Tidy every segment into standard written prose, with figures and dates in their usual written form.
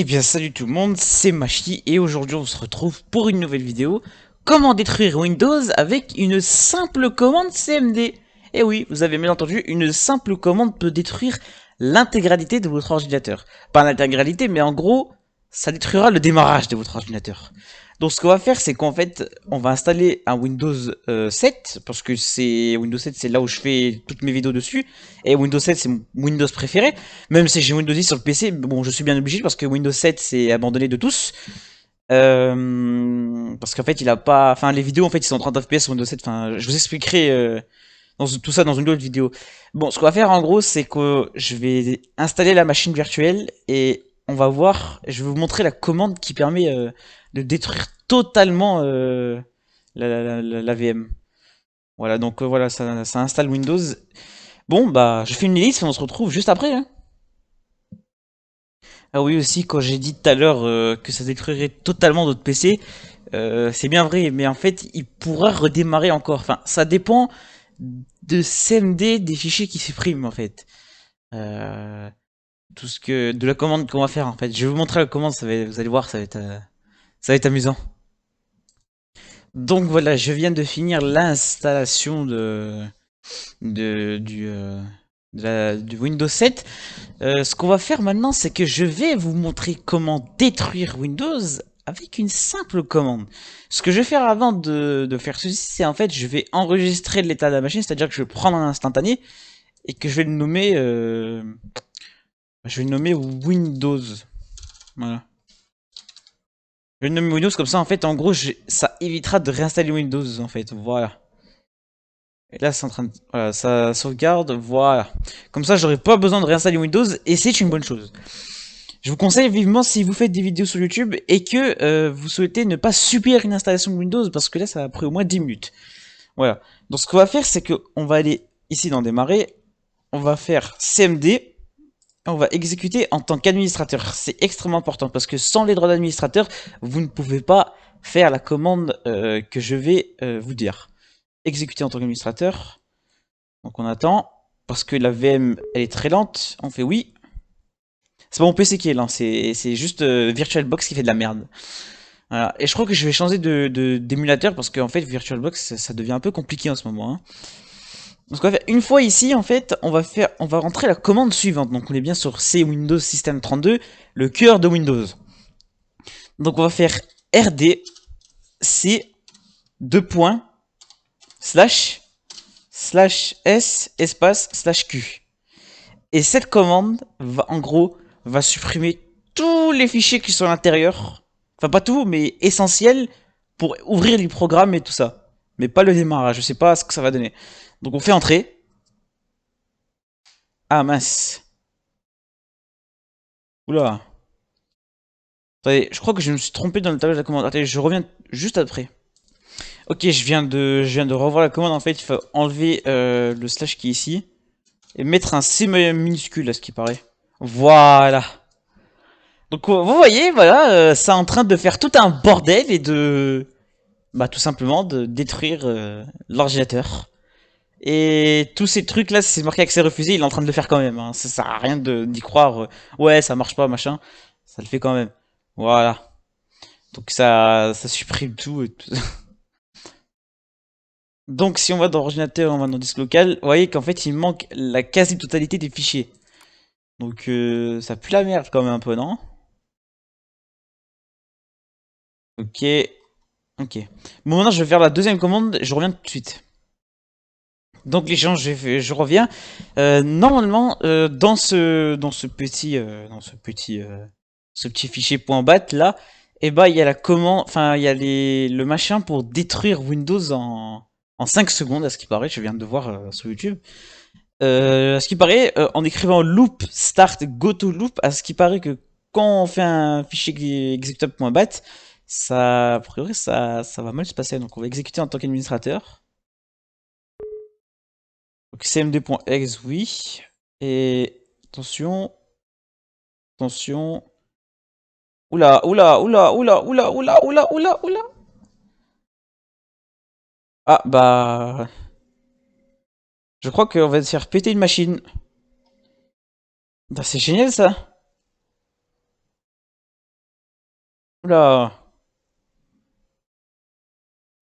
Eh bien salut tout le monde, c'est Machi et aujourd'hui on se retrouve pour une nouvelle vidéo. Comment détruire Windows avec une simple commande CMD. Eh oui, vous avez bien entendu, une simple commande peut détruire l'intégralité de votre ordinateur. Pas l'intégralité, mais en gros, ça détruira le démarrage de votre ordinateur. Donc ce qu'on va faire, c'est qu'en fait, on va installer un Windows 7, parce que c'est Windows 7, c'est là où je fais toutes mes vidéos dessus, et Windows 7, c'est mon Windows préféré. Même si j'ai Windows 10 sur le PC, bon, je suis bien obligé parce que Windows 7 c'est abandonné de tous. Parce qu'en fait, il a pas. Enfin, les vidéos en fait, ils sont en 30 FPS sur Windows 7. Enfin, je vous expliquerai tout ça dans une autre vidéo. Bon, ce qu'on va faire en gros, c'est que je vais installer la machine virtuelle et on va voir. Je vais vous montrer la commande qui permet de détruire totalement la VM. Voilà, donc voilà, ça installe Windows. Bon, bah, je fais une liste et on se retrouve juste après, hein. Ah oui aussi quand j'ai dit tout à l'heure que ça détruirait totalement notre PC, c'est bien vrai, mais en fait il pourra redémarrer encore. Enfin, ça dépend de CMD des fichiers qui suppriment en fait. Euh, tout ce que de la commande qu'on va faire en fait. Je vais vous montrer la commande, vous allez voir, ça va être amusant. Donc voilà, je viens de finir l'installation de du du Windows 7. Ce qu'on va faire maintenant, c'est que je vais vous montrer comment détruire Windows avec une simple commande. Ce que je vais faire avant de faire ceci, c'est en fait, je vais enregistrer l'état de la machine, c'est-à-dire que je vais prendre un instantané et que je vais le nommer Windows. Voilà. Je vais le nommer Windows comme ça, en fait, en gros, ça évitera de réinstaller Windows, en fait. Voilà. Et là, c'est en train de, voilà, ça sauvegarde, voilà. Comme ça, j'aurai pas besoin de réinstaller Windows et c'est une bonne chose. Je vous conseille vivement si vous faites des vidéos sur YouTube et que vous souhaitez ne pas subir une installation de Windows parce que là ça a pris au moins 10 minutes. Voilà. Donc ce qu'on va faire c'est que on va aller ici dans démarrer, on va faire CMD et on va exécuter en tant qu'administrateur. C'est extrêmement important parce que sans les droits d'administrateur, vous ne pouvez pas faire la commande que je vais vous dire. Exécuter en tant qu'administrateur. Donc on attend parce que la VM elle est très lente. On fait oui. C'est pas mon PC qui est lent, c'est juste VirtualBox qui fait de la merde. Voilà. Et je crois que je vais changer d'émulateur parce qu'en fait VirtualBox ça devient un peu compliqué en ce moment, hein. Donc on va faire une fois ici en fait, on va rentrer la commande suivante. Donc on est bien sur C Windows System 32, le cœur de Windows. Donc on va faire RD C 2 points slash S espace slash Q. Et cette commande va en gros va supprimer tous les fichiers qui sont à l'intérieur. Enfin pas tout, mais essentiels pour ouvrir les programmes et tout ça. Mais pas le démarrage, je sais pas ce que ça va donner. Donc on fait entrer. Ah mince. Oula. Attendez, je crois que je me suis trompé dans le tableau de la commande. Attendez, je reviens juste après. Ok, je viens de revoir la commande. En fait, il faut enlever le slash qui est ici. Et mettre un C minuscule à ce qui paraît. Voilà. Donc vous voyez, voilà, c'est en train de faire tout un bordel et de, bah tout simplement de détruire l'ordinateur. Et tous ces trucs là, si c'est marqué accès refusé, il est en train de le faire quand même, hein. Ça sert à rien d'y croire. Ouais, ça marche pas, machin. Ça le fait quand même. Voilà. Donc ça supprime tout et tout. Donc si on va dans ordinateur, on va dans disque local, vous voyez qu'en fait il manque la quasi-totalité des fichiers. Donc ça pue la merde quand même un peu, non? Ok, ok. Bon maintenant je vais faire la deuxième commande, je reviens tout de suite. Donc les gens, je reviens. Normalement, ce petit fichier .bat là, et bah il y a la commande, enfin il y a le machin pour détruire Windows en 5 secondes à ce qui paraît. Je viens de voir sur YouTube. À ce qui paraît, en écrivant loop start go to loop, à ce qui paraît que quand on fait un fichier exécutable.bat, ça, a priori, ça va mal se passer. Donc on va exécuter en tant qu'administrateur. Donc cmd.exe, oui. Et attention, attention. Oula, oula, oula, oula, oula, oula, oula, oula, oula. Ah bah, je crois qu'on va se faire péter une machine. Bah, c'est génial ça. Oula.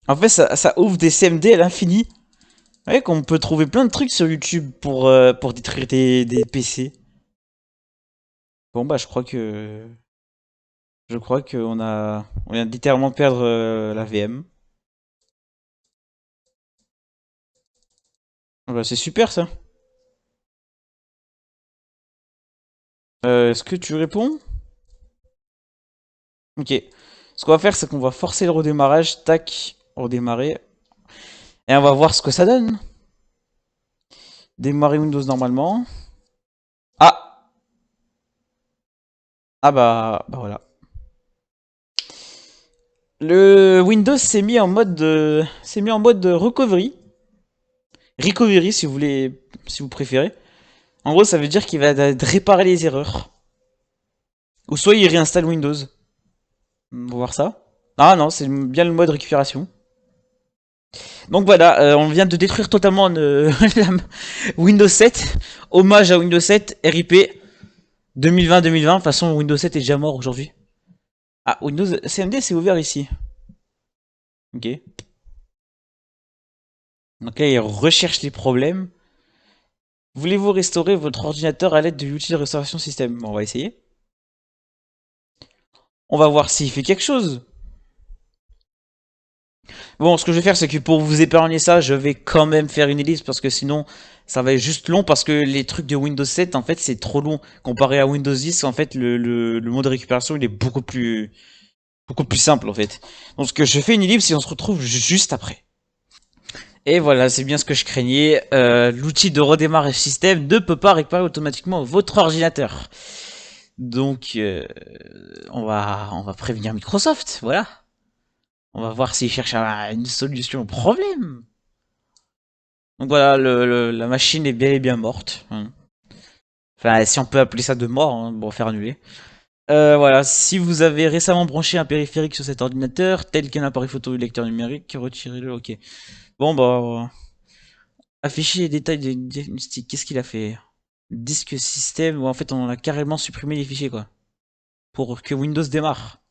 En fait, ça ouvre des CMD à l'infini. Vous voyez qu'on peut trouver plein de trucs sur YouTube pour détruire des PC. Bon bah je crois on vient de littéralement perdre la VM. Ah bah, c'est super ça. Est-ce que tu réponds? Ok. Ce qu'on va faire, c'est qu'on va forcer le redémarrage. Tac, redémarrer. Et on va voir ce que ça donne. Démarrer Windows normalement. Ah! Ah bah voilà. Le Windows s'est mis en mode recovery. Recovery si vous voulez, si vous préférez. En gros, ça veut dire qu'il va réparer les erreurs. Ou soit il réinstalle Windows. On va voir ça. Ah non, c'est bien le mode récupération. Donc voilà, on vient de détruire totalement Windows 7. Hommage à Windows 7, RIP 2020-2020. De toute façon, Windows 7 est déjà mort aujourd'hui. Ah, Windows CMD, c'est ouvert ici. Ok. Donc là, il recherche les problèmes. Voulez-vous restaurer votre ordinateur à l'aide de l'outil de restauration système? Bon, on va essayer. On va voir s'il fait quelque chose. Bon, ce que je vais faire, c'est que pour vous épargner ça, je vais quand même faire une ellipse parce que sinon, ça va être juste long parce que les trucs de Windows 7, en fait, c'est trop long. Comparé à Windows 10, en fait, le mode de récupération, il est beaucoup plus simple, en fait. Donc, ce que je fais une ellipse et on se retrouve juste après. Et voilà, c'est bien ce que je craignais. L'outil de redémarrage système ne peut pas réparer automatiquement votre ordinateur. Donc, on va prévenir Microsoft, voilà. On va voir s'ils cherchent une solution au problème. Donc voilà, la machine est bel et bien morte. Enfin, si on peut appeler ça de mort, hein, pour faire annuler. Voilà, si vous avez récemment branché un périphérique sur cet ordinateur, tel qu'un appareil photo ou lecteur numérique, retirez-le, ok. Bon bah, afficher les détails des diagnostics, qu'est-ce qu'il a fait? Disque système, ou en fait on a carrément supprimé les fichiers quoi. Pour que Windows démarre.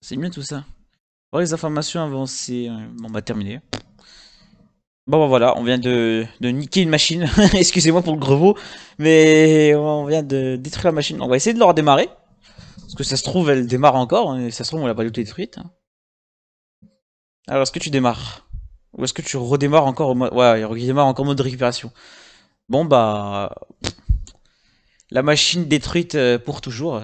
C'est mieux tout ça. Voir les informations avancées, bon bah terminé. Bon bah voilà, on vient de niquer une machine. Excusez-moi pour le gros mot, mais on vient de détruire la machine. On va essayer de la redémarrer. Parce que ça se trouve, elle démarre encore, hein, et ça se trouve, on l'a pas du tout détruite. Hein. Alors, est-ce que tu démarres? Ou est-ce que tu redémarres encore au mode... Ouais, il redémarre encore en mode récupération. Bon bah... La machine détruite pour toujours.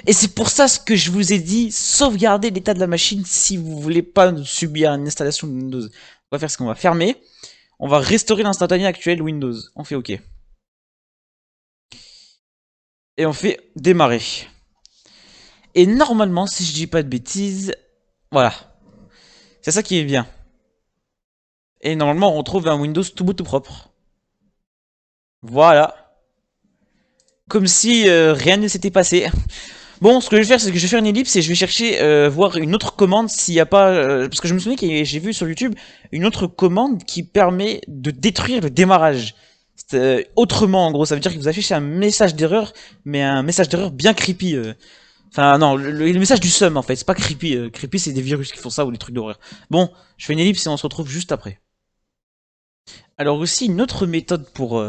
Et c'est pour ça ce que je vous ai dit, sauvegardez l'état de la machine si vous voulez pas subir une installation de Windows. On va faire ce qu'on va fermer. On va restaurer l'instantané actuel Windows. On fait OK. Et on fait démarrer. Et normalement, si je dis pas de bêtises, voilà. C'est ça qui est bien. Et normalement, on retrouve un Windows tout beau tout propre. Voilà. Comme si rien ne s'était passé. Bon, ce que je vais faire, c'est que je vais faire une ellipse et je vais chercher voir une autre commande s'il n'y a pas... parce que je me souviens que j'ai vu sur YouTube une autre commande qui permet de détruire le démarrage. Autrement, en gros, ça veut dire que vous affichez un message d'erreur, mais un message d'erreur bien creepy. Enfin, non, le message du SUM, en fait, c'est pas creepy. Creepy, c'est des virus qui font ça ou des trucs d'horreur. Bon, je fais une ellipse et on se retrouve juste après. Alors aussi, une autre méthode pour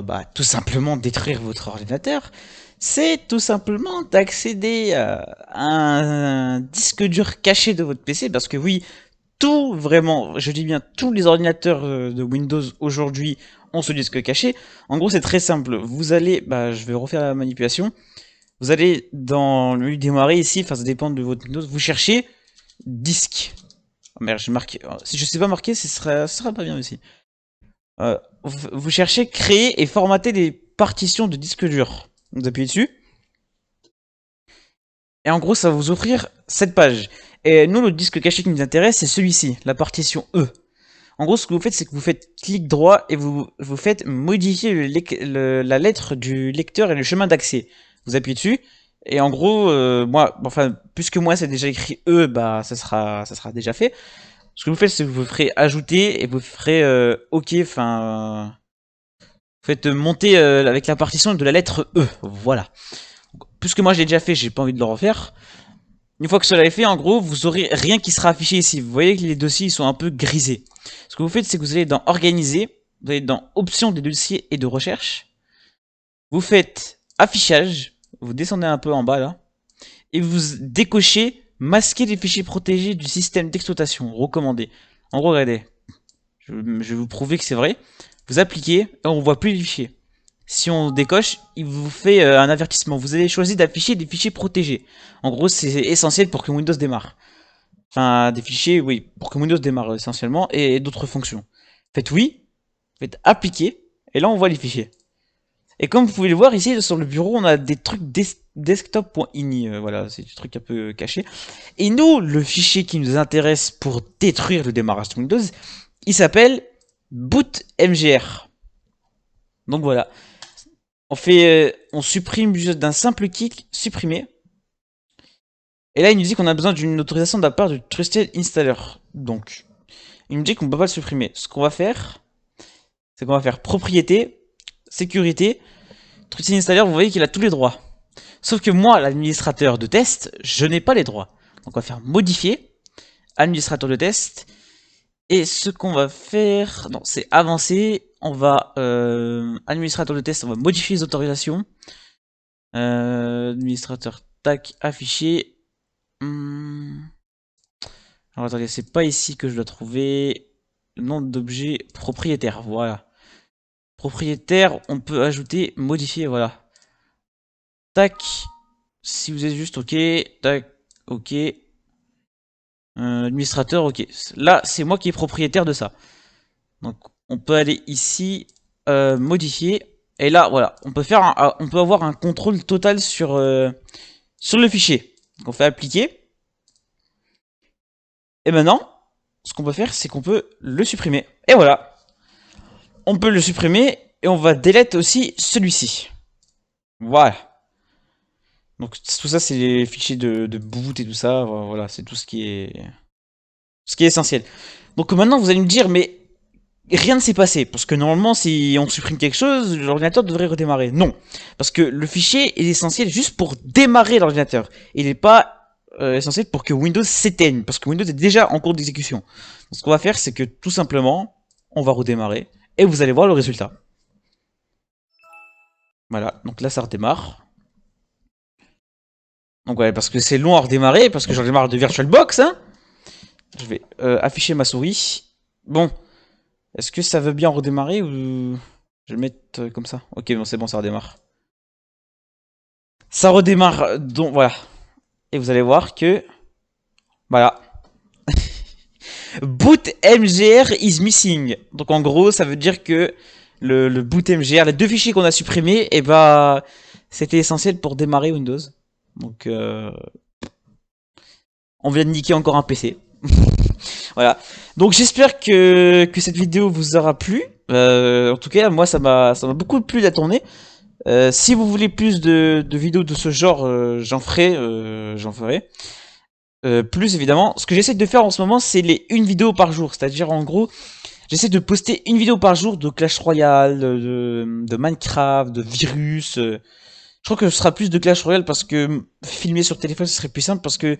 bah, tout simplement détruire votre ordinateur, c'est tout simplement d'accéder à un disque dur caché de votre PC, parce que oui, tout vraiment, je dis bien tous les ordinateurs de Windows aujourd'hui ont ce disque caché. En gros, c'est très simple. Vous allez, bah, je vais refaire la manipulation. Vous allez dans le menu démarrer ici, enfin ça dépend de votre Windows, vous cherchez disque. Oh merde, j'ai marqué. Si je sais pas marquer, ce sera pas bien aussi. Vous cherchez créer et formater des partitions de disque dur. Vous appuyez dessus. Et en gros, ça va vous offrir cette page. Et nous, le disque caché qui nous intéresse, c'est celui-ci, la partition E. En gros, ce que vous faites, c'est que vous faites clic droit et vous faites modifier la lettre du lecteur et le chemin d'accès. Vous appuyez dessus. Et en gros, moi, enfin, puisque moi c'est déjà écrit E, bah ça sera déjà fait. Ce que vous faites, c'est que vous ferez ajouter et vous ferez OK, enfin, vous faites monter avec la partition de la lettre E. Voilà. puisque moi je l'ai déjà fait, j'ai pas envie de le refaire. Une fois que cela est fait, en gros, vous aurez rien qui sera affiché ici. Vous voyez que les dossiers ils sont un peu grisés. Ce que vous faites, c'est que vous allez dans Organiser, vous allez dans Options des dossiers et de recherche. Vous faites Affichage, vous descendez un peu en bas là, et vous décochez Masquer les fichiers protégés du système d'exploitation, recommandé. En gros, regardez, je vais vous prouver que c'est vrai. Vous appliquez, et on voit plus les fichiers. Si on décoche, il vous fait un avertissement. Vous avez choisi d'afficher des fichiers protégés. En gros, c'est essentiel pour que Windows démarre. Enfin, des fichiers, oui, pour que Windows démarre essentiellement, et d'autres fonctions. Faites oui, faites appliquer, et là on voit les fichiers. Et comme vous pouvez le voir ici, sur le bureau, on a des trucs desktop.ini, voilà, c'est des trucs un peu cachés. Et nous, le fichier qui nous intéresse pour détruire le démarrage de Windows, il s'appelle bootmgr. Donc voilà. On supprime juste d'un simple clic, supprimer. Et là, il nous dit qu'on a besoin d'une autorisation de la part du Trusted Installer. Donc, il nous dit qu'on ne peut pas le supprimer. Ce qu'on va faire, c'est qu'on va faire propriété, sécurité, Trusted Installer, vous voyez qu'il a tous les droits. Sauf que moi, l'administrateur de test, je n'ai pas les droits. Donc on va faire modifier, administrateur de test. Et ce qu'on va faire, non, c'est avancer. On va, administrateur de test, on va modifier les autorisations. Administrateur, tac, afficher. Alors attendez, c'est pas ici que je dois trouver. Nom d'objet propriétaire, voilà. Propriétaire, on peut ajouter, modifier, voilà. Tac. Si vous êtes juste OK. Tac. OK. Administrateur, OK. Là, c'est moi qui est propriétaire de ça. Donc, on peut aller ici, modifier. Et là, voilà. On peut avoir un contrôle total sur le fichier. Donc, on fait appliquer. Et maintenant, ce qu'on peut faire, c'est qu'on peut le supprimer. Et voilà. On peut le supprimer. Et on va delete aussi celui-ci. Voilà. Donc tout ça c'est les fichiers de boot et tout ça, voilà, c'est tout ce qui est essentiel. Donc maintenant vous allez me dire mais rien ne s'est passé, parce que normalement si on supprime quelque chose, l'ordinateur devrait redémarrer. Non, parce que le fichier est essentiel juste pour démarrer l'ordinateur. Il n'est pas essentiel pour que Windows s'éteigne, parce que Windows est déjà en cours d'exécution. Ce qu'on va faire c'est que tout simplement, on va redémarrer, et vous allez voir le résultat. Voilà, donc là ça redémarre. Donc ouais, parce que c'est long à redémarrer, parce que j'en démarre de VirtualBox, hein. Je vais afficher ma souris. Bon, est-ce que ça veut bien redémarrer ou... Je vais le mettre comme ça. Ok, bon, c'est bon, ça redémarre. Ça redémarre, donc voilà. Et vous allez voir que... Voilà. Boot MGR is missing. Donc en gros, ça veut dire que le boot MGR, les deux fichiers qu'on a supprimés, et bah... C'était essentiel pour démarrer Windows. Donc, on vient de niquer encore un PC. Voilà. Donc, j'espère que cette vidéo vous aura plu. En tout cas, moi, ça m'a beaucoup plu la tournée. Si vous voulez plus de vidéos de ce genre, j'en ferai. Plus, évidemment. Ce que j'essaie de faire en ce moment, c'est une vidéo par jour. C'est-à-dire, en gros, j'essaie de poster une vidéo par jour de Clash Royale, de Minecraft, de Virus... Je crois que ce sera plus de Clash Royale parce que filmer sur téléphone ce serait plus simple parce que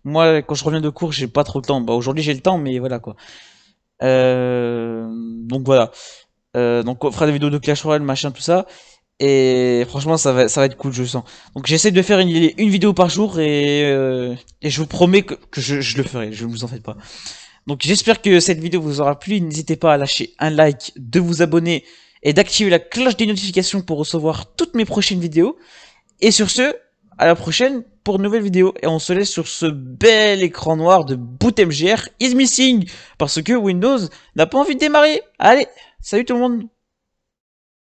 moi quand je reviens de cours j'ai pas trop le temps. Bah aujourd'hui j'ai le temps mais voilà quoi. Donc voilà. Donc on fera des vidéos de Clash Royale machin tout ça. Et franchement ça va être cool je sens. Donc j'essaie de faire une vidéo par jour et je vous promets que je le ferai. Je ne vous en faites pas. Donc j'espère que cette vidéo vous aura plu. N'hésitez pas à lâcher un like, de vous abonner et d'activer la cloche des notifications pour recevoir toutes mes prochaines vidéos. Et sur ce, à la prochaine pour une nouvelle vidéo. Et on se laisse sur ce bel écran noir de bootmgr is missing. Parce que Windows n'a pas envie de démarrer. Allez, salut tout le monde.